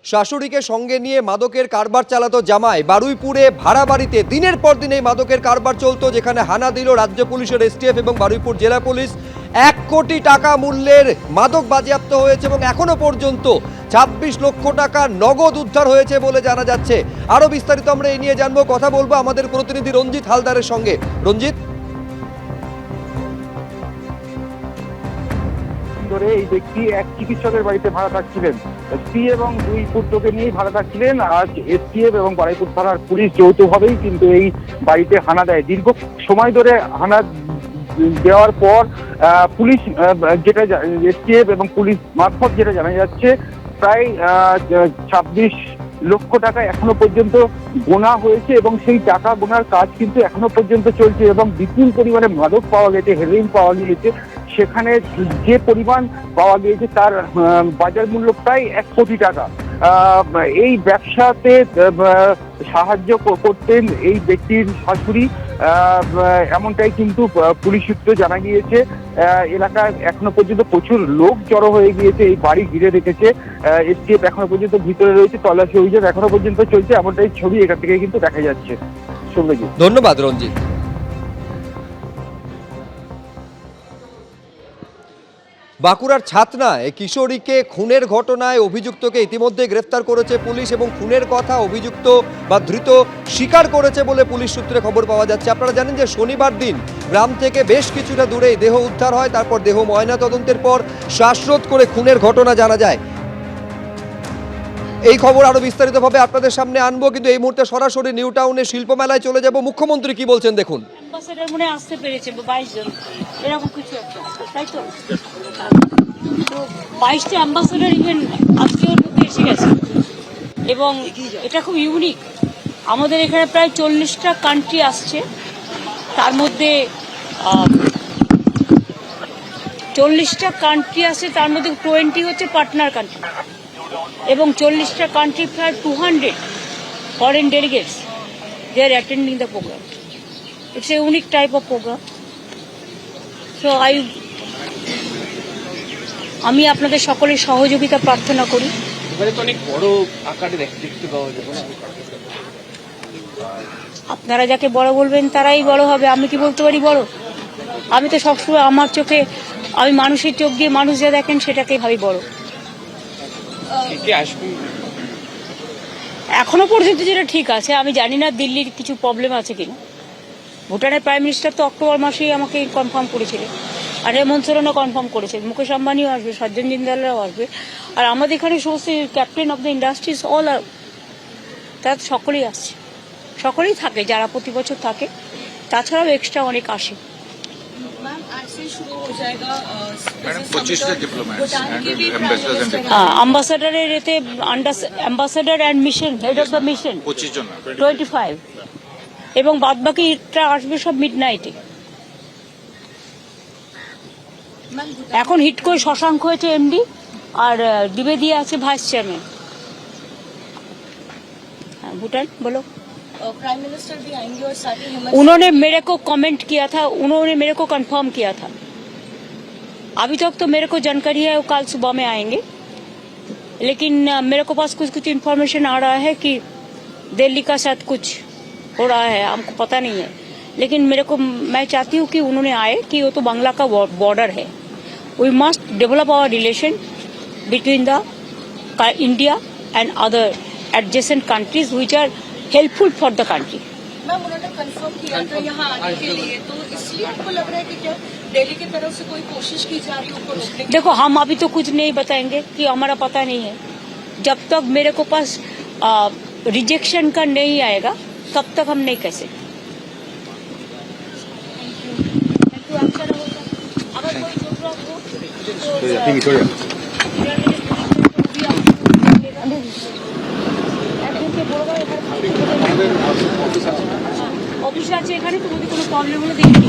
শাশুড়িকে সঙ্গে নিয়ে মাদকের কারবার চালাতো জামাই। বারুইপুরে ভাড়া বাড়িতে দিনের পর দিন এই মাদকের কারবার চলতো, যেখানে হানা দিল রাজ্য পুলিশের এসটিএফ এবং বারুইপুর জেলা পুলিশ। 1 কোটি টাকা মূল্যের মাদক বাজেয়াপ্ত হয়েছে এবং এখনো পর্যন্ত 26 লক্ষ টাকা নগদ উদ্ধার হয়েছে বলে জানা যাচ্ছে। আরো বিস্তারিত আমরা এই নিয়ে জানবো, কথা বলবো আমাদের প্রতিনিধি রঞ্জিত হালদারের সঙ্গে। রঞ্জিত, ধরে এই ব্যক্তি এক চিকিৎসকের বাড়িতে ভাড়া থাকছিলেন, স্ত্রী এবং 2 পুত্রকে নিয়ে ভাড়া থাকছিলেন। আজ এসটিএফ এবং বারুইপুর থানার পুলিশ যৌথভাবেই কিন্তু এই বাড়িতে হানা দেয়। দীর্ঘ সময় ধরে হানা দেওয়ার পর পুলিশ যেটা এসটিএফ এবং পুলিশ মারফত যেটা জানা যাচ্ছে, প্রায় 26 লক্ষ টাকা এখনো পর্যন্ত গোনা হয়েছে এবং সেই টাকা গোনার কাজ কিন্তু এখনো পর্যন্ত চলছে এবং বিপুল পরিমাণে মাদক পাওয়া গেছে, হেরোইন পাওয়া গিয়েছে। সেখানে যে পরিমাণ পাওয়া গিয়েছে তার বাজার মূল্য প্রায় 1 কোটি টাকা। এই ব্যবসাতে সাহায্য করতেন এই ব্যক্তির শাশুড়ি, এমনটাই কিন্তু পুলিশ সূত্রে জানা গিয়েছে। এলাকায় এখনো পর্যন্ত প্রচুর লোক জড়ো হয়ে গিয়েছে, এই বাড়ি ঘিরে রেখেছে। এসটিএফ এখনো পর্যন্ত ভিতরে রয়েছে, তল্লাশি অভিযান এখনো পর্যন্ত চলছে, এমনটাই ছবি এখান থেকে কিন্তু দেখা যাচ্ছে। ধন্যবাদ রঞ্জিত। বাঁকুড়ার ছাতনায় কিশোরীকে খুনের ঘটনায় অভিযুক্তকে ইতিমধ্যে গ্রেফতার করেছে পুলিশ এবং খুনের কথা অভিযুক্ত বা ধৃত স্বীকার করেছে বলে পুলিশ সূত্রে খবর পাওয়া যাচ্ছে। আপনারা জানেন যে শনিবার দিন গ্রাম থেকে বেশ কিছুটা দূরে দেহ উদ্ধার হয়, তারপর দেহ ময়না তদন্তের পর শ্বাসরোধ করে খুনের ঘটনা জানা যায়। এই খবর আরো বিস্তারিতভাবে আপনাদের সামনে আনবো, কিন্তু এই মুহূর্তে সরাসরি নিউ টাউনে শিল্প মেলায় চলে যাব। মুখ্যমন্ত্রী কি বলছেন দেখুন। অ্যাম্বাসেডর মনে আসতে পেরেছে 22 জন, এরকম কিছু একটা, তাই তো? তো 22টা অ্যাম্বাসেডর ইভেন আজকে ওর মধ্যে এসে গেছে এবং এটা খুব ইউনিক। আমাদের এখানে প্রায় 40টা কান্ট্রি আসছে, তার মধ্যে 40টা কান্ট্রি আছে, তার মধ্যে 20 হচ্ছে পার্টনার কান্ট্রি এবং 40টা কান্ট্রি প্রায় 200 foreign delegates, they are attending the program. It's a unique type of program. So আমি আপনাদের সকলের সহযোগিতা প্রার্থনা করি। এবারে তো অনেক বড় আকারে দেখতে পাওয়া যাবে। আপনারা যাকে বড় বলবেন তারাই বড় হবে, আমি কি বলতে পারি বড়? আমি তো সবসময় আমার চোখে, আমি মানুষের চোখ দিয়ে মানুষ যা দেখেন সেটাকে ভাবি বড়। এখনো পর্যন্ত যেটা ঠিক আছে, আমি জানি না দিল্লির কিছু প্রবলেম আছে কিনা। ভুটানের প্রাইম মিনিস্টার তো অক্টোবর মাসেই আমাকে কনফার্ম করেছিলেন, আর হেমন্ত সোরেনও কনফার্ম করেছে, মুকেশ আম্বানিও আসবে, সজ্জন জিন্দালও আসবে, আর আমাদের এখানে সমস্ত captain of the industries all আর, তারা সকলেই আসছে, সকলেই থাকে, যারা প্রতি বছর থাকে, তাছাড়াও এক্সট্রা অনেক আসে। অ্যাম্বাসাডারের এতে ambassador and mission, head of the mission 25 এবং বাদবাকিটা আসবে সব মিডনাইটে। এখন হিট করে শশাঙ্ক হয়েছে এমডি, আর দ্বিবেদী আছে ভাইস চেয়ারম্যান। भूटान बोलो। प्राइम मिनिस्टर भी आएंगे और साथ ही उन्होंने मेरे को कमेंट किया था, उन्होंने मेरे को कंफर्म किया था। अभी तक तो मेरे को जानकारी है वो कल सुबह में आएंगे, लेकिन मेरे को पास कुछ इन्फॉर्मेशन आ रहा है कि दिल्ली का साथ कुछ हो रहा है, हमको पता नहीं है, लेकिन मैं चाहती हूँ कि उन्होंने आए, कि वो तो बांग्ला का बॉर्डर है। We must develop our relation between the India and other adjacent countries which are helpful for the country. Ma'am उन्होंने कंफर्म किया था यहाँ आने के लिए, तो इसलिए आपको लग रहा है कि क्या दिल्ली की तरफ से कोई कोशिश की जा रही है उनको रोकने की? देखो, हम अभी तो कुछ नहीं बताएंगे कि हमारा पता नहीं है। जब तक मेरे को पास रिजेक्शन का नहीं आएगा तब तक हम नहीं कह सकते। अगर कोई जरूरत हो অফিস আছে এখানে, তো যদি কোনো প্রবলেম হলে দেখি।